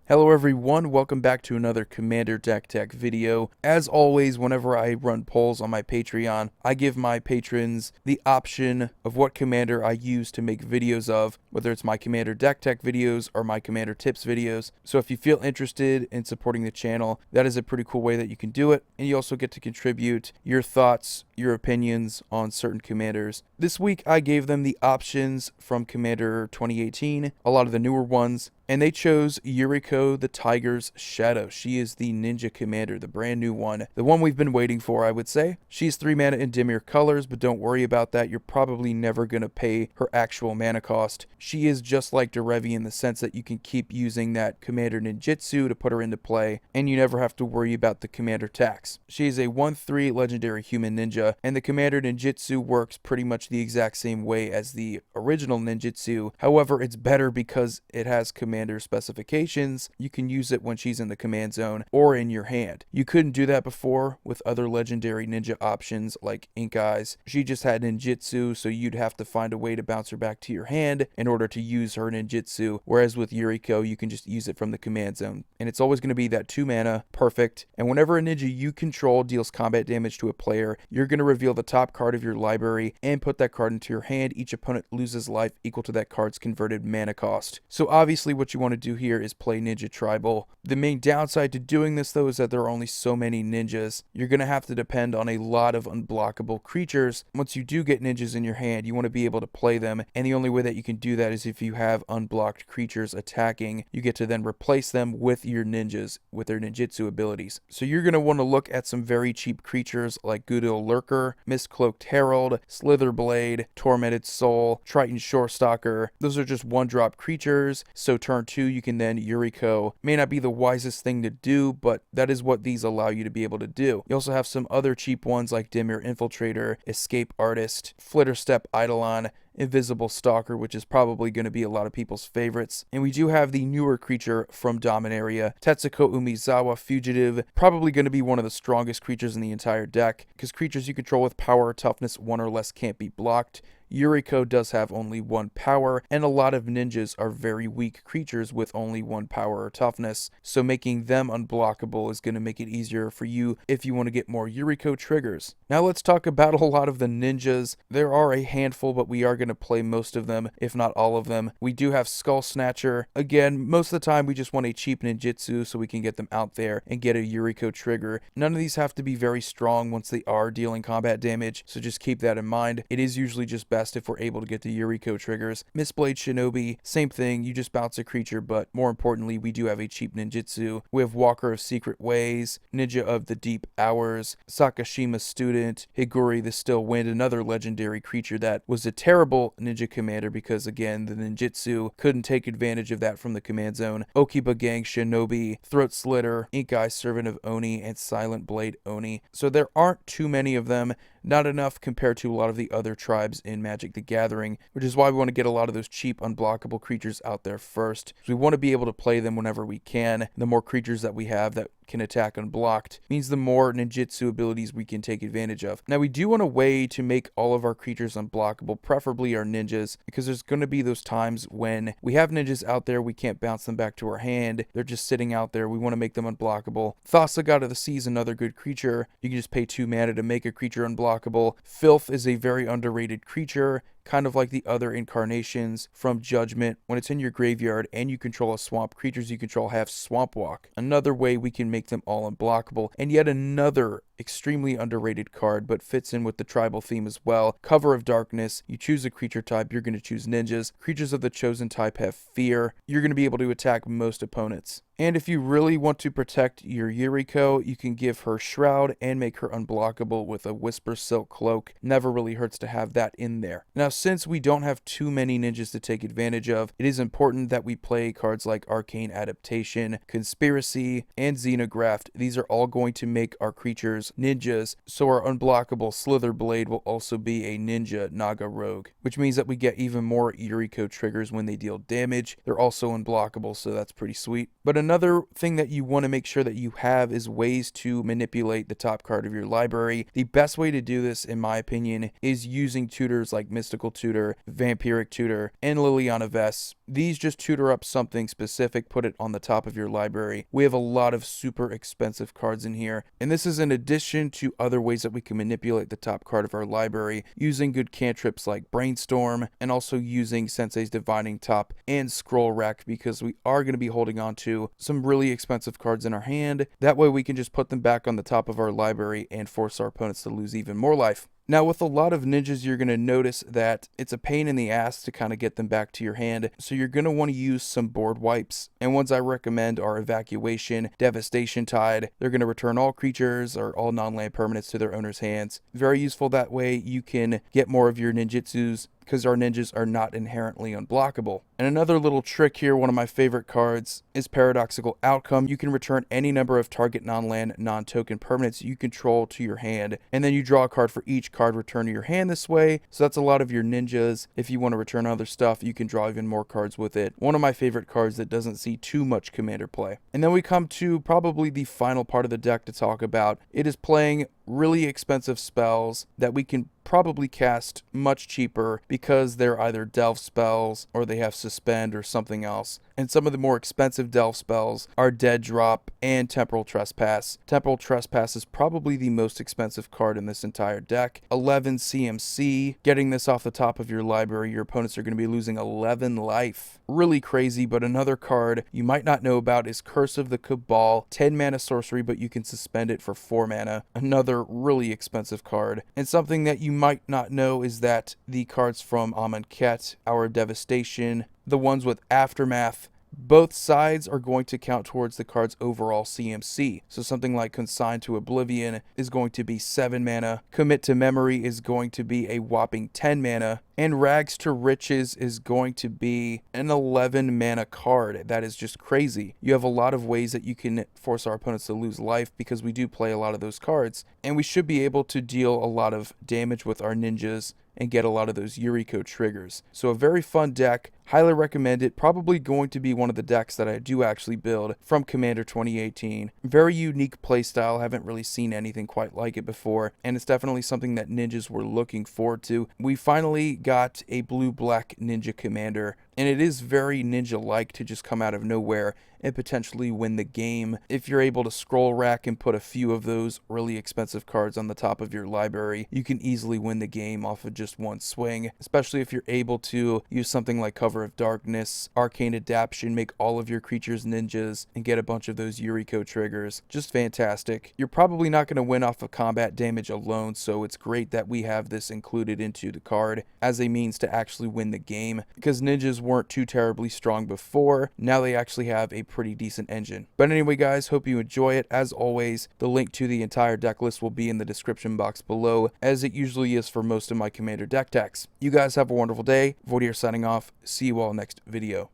Hello everyone, welcome back to another Commander Deck Tech video. As always, whenever I run polls on my Patreon, I give my patrons the option of what commander I use to make videos of, whether it's my Commander Deck Tech videos or my Commander Tips videos. So if you feel interested in supporting the channel, that is a pretty cool way that you can do it. And you also get to contribute your thoughts, your opinions on certain commanders. This week I gave them the options from Commander 2018, a lot of the newer ones, and they chose Yuriko the Tiger's Shadow. She is the ninja commander, the brand new one. The one we've been waiting for, I would say. She's 3 mana in Dimir colors, but don't worry about that. You're probably never going to pay her actual mana cost. She is just like Derevi in the sense that you can keep using that commander ninjutsu to put her into play, and you never have to worry about the commander tax. She is a 1/3 legendary human ninja, and the commander ninjutsu works pretty much the exact same way as the original ninjutsu. However, it's better because it has commander specifications. You can use it when she's in the command zone or in your hand. You couldn't do that before with other legendary ninja options like Ink Eyes. She just had ninjutsu, so you'd have to find a way to bounce her back to your hand in order to use her ninjutsu, whereas with Yuriko you can just use it from the command zone. And it's always going to be that 2 mana, perfect. And whenever a ninja you control deals combat damage to a player, you're going to reveal the top card of your library and put that card into your hand. Each opponent loses life equal to that card's converted mana cost. So obviously what you want to do here is play Ninja Tribal. The main downside to doing this though is that there are only so many ninjas. You're going to have to depend on a lot of unblockable creatures. Once you do get ninjas in your hand, you want to be able to play them, and the only way that you can do that is if you have unblocked creatures attacking. You get to then replace them with your ninjas with their ninjutsu abilities. So you're going to want to look at some very cheap creatures like Goodil Lurker, Mistcloaked Herald, Slitherblade, Tormented Soul, Triton Shorestalker. Those are just 1-drop creatures, so turn 2 you can then Yuriko. May not be the wisest thing to do, but that is what these allow you to be able to do. You also have some other cheap ones like Dimir Infiltrator, Escape Artist, Flitterstep Eidolon, Invisible Stalker, which is probably going to be a lot of people's favorites. And we do have the newer creature from Dominaria, Tetsuko Umezawa Fugitive, probably going to be one of the strongest creatures in the entire deck, because creatures you control with power or toughness 1 or less can't be blocked. Yuriko does have only 1 power, and a lot of ninjas are very weak creatures with only 1 power or toughness, so making them unblockable is going to make it easier for you if you want to get more Yuriko triggers. Now let's talk about a lot of the ninjas. There are a handful, but we are going to play most of them, if not all of them. We do have Skull Snatcher. Again, most of the time we just want a cheap ninjutsu so we can get them out there and get a Yuriko trigger. None of these have to be very strong once they are dealing combat damage, so just keep that in mind. It is usually just best if we're able to get the Yuriko triggers. Mistblade Shinobi, same thing, you just bounce a creature, but more importantly, we do have a cheap ninjutsu. We have Walker of Secret Ways, Ninja of the Deep Hours, Sakashima Student, Higuri the Still Wind, another legendary creature that was a terrible ninja commander because, again, the ninjutsu couldn't take advantage of that from the command zone. Okiba Gang Shinobi, Throat Slitter, Ink Eye Servant of Oni, and Silent Blade Oni. So there aren't too many of them. Not enough compared to a lot of the other tribes in Magic the Gathering, which is why we want to get a lot of those cheap unblockable creatures out there first. So we want to be able to play them whenever we can. The more creatures that we have that can attack unblocked means the more ninjutsu abilities we can take advantage of. Now we do want a way to make all of our creatures unblockable, preferably our ninjas, because there's going to be those times when we have ninjas out there, we can't bounce them back to our hand. They're just sitting out there. We want to make them unblockable. Thassa, God of the Sea, is another good creature. You can just pay 2 mana to make a creature unblockable. Filth is a very underrated creature, kind of like the other incarnations from Judgment. When it's in your graveyard and you control a swamp, creatures you control have Swamp Walk. Another way we can make them all unblockable. And yet another extremely underrated card, but fits in with the tribal theme as well. Cover of Darkness. You choose a creature type, you're going to choose ninjas. Creatures of the chosen type have fear. You're going to be able to attack most opponents. And if you really want to protect your Yuriko, you can give her Shroud and make her unblockable with a Whisper Silk Cloak. Never really hurts to have that in there. Now, since we don't have too many ninjas to take advantage of, it is important that we play cards like Arcane Adaptation, Conspiracy, and Xenograft. These are all going to make our creatures ninjas, so our unblockable Slitherblade will also be a ninja Naga Rogue, which means that we get even more Yuriko triggers when they deal damage. They're also unblockable, so that's pretty sweet. But another thing that you want to make sure that you have is ways to manipulate the top card of your library. The best way to do this, in my opinion, is using tutors like Mystical Tutor, Vampiric Tutor, and Liliana Vess. These just tutor up something specific, put it on the top of your library. We have a lot of super expensive cards in here, and this is in addition to other ways that we can manipulate the top card of our library using good cantrips like Brainstorm, and also using Sensei's Divining Top and Scroll Rack, because we are going to be holding on to some really expensive cards in our hand. That way we can just put them back on the top of our library and force our opponents to lose even more life. Now, with a lot of ninjas, you're going to notice that it's a pain in the ass to kind of get them back to your hand, so you're going to want to use some board wipes. And ones I recommend are Evacuation, Devastation Tide. They're going to return all creatures or all non-land permanents to their owner's hands. Very useful that way. You can get more of your ninjutsus, because our ninjas are not inherently unblockable. And another little trick here, one of my favorite cards, is Paradoxical Outcome. You can return any number of target non-land, non-token permanents you control to your hand, and then you draw a card for each card returned to your hand this way. So that's a lot of your ninjas. If you want to return other stuff, you can draw even more cards with it. One of my favorite cards that doesn't see too much commander play. And then we come to probably the final part of the deck to talk about. It is playing really expensive spells that we can probably cast much cheaper because they're either delve spells or they have suspend or something else. And some of the more expensive delve spells are Dead Drop and Temporal Trespass. Temporal Trespass is probably the most expensive card in this entire deck. 11 CMC. Getting this off the top of your library, your opponents are going to be losing 11 life. Really crazy. But another card you might not know about is Curse of the Cabal. 10 mana sorcery, but you can suspend it for 4 mana. Another really expensive card. And something that you might not know is that the cards from Amonkhet, Hour of Devastation, the ones with Aftermath, both sides are going to count towards the card's overall CMC. So something like Consign to Oblivion is going to be 7 mana, Commit to Memory is going to be a whopping 10 mana, and Rags to Riches is going to be an 11 mana card. That is just crazy. You have a lot of ways that you can force our opponents to lose life because we do play a lot of those cards, and we should be able to deal a lot of damage with our ninjas and get a lot of those Yuriko triggers. So a very fun deck. Highly recommend it. Probably going to be one of the decks that I do actually build from Commander 2018. Very unique playstyle. Haven't really seen anything quite like it before. And it's definitely something that ninjas were looking forward to. We finally got a blue-black ninja commander. And it is very ninja-like to just come out of nowhere and potentially win the game. If you're able to scroll rack and put a few of those really expensive cards on the top of your library, you can easily win the game off of just one swing, especially if you're able to use something like Cover of Darkness, Arcane Adaption, make all of your creatures ninjas, and get a bunch of those Yuriko triggers. Just fantastic. You're probably not going to win off of combat damage alone, so it's great that we have this included into the card as a means to actually win the game, because ninjas weren't too terribly strong before. Now they actually have a pretty decent engine. But anyway, guys, hope you enjoy it. As always, the link to the entire deck list will be in the description box below, as it usually is for most of my Commander deck techs. You guys have a wonderful day. Voidier signing off. See you all next video.